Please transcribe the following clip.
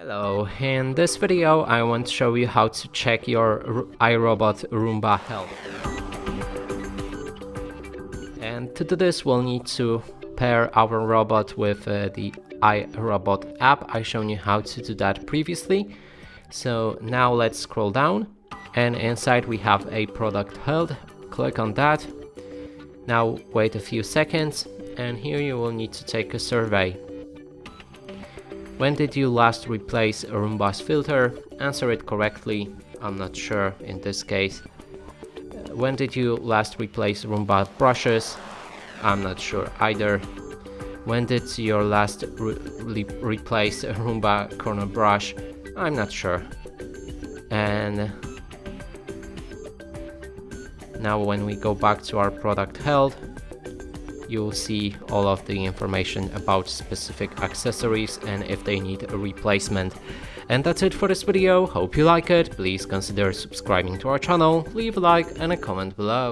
Hello, in this video I want to show you how to check your iRobot Roomba health. And to do this we'll need to pair our robot with the iRobot app. I've shown you how to do that previously. So now let's scroll down and inside we have a product health. Click on that. Now wait a few seconds and here you will need to take a survey. When did you last replace Roomba's filter? Answer it correctly. I'm not sure in this case. When did you last replace Roomba brushes? I'm not sure either. When did you last replace a Roomba corner brush? I'm not sure. And now when we go back to our product health, you'll see all of the information about specific accessories and if they need a replacement. And that's it for this video. Hope you like it. Please consider subscribing to our channel, leave a like and a comment below.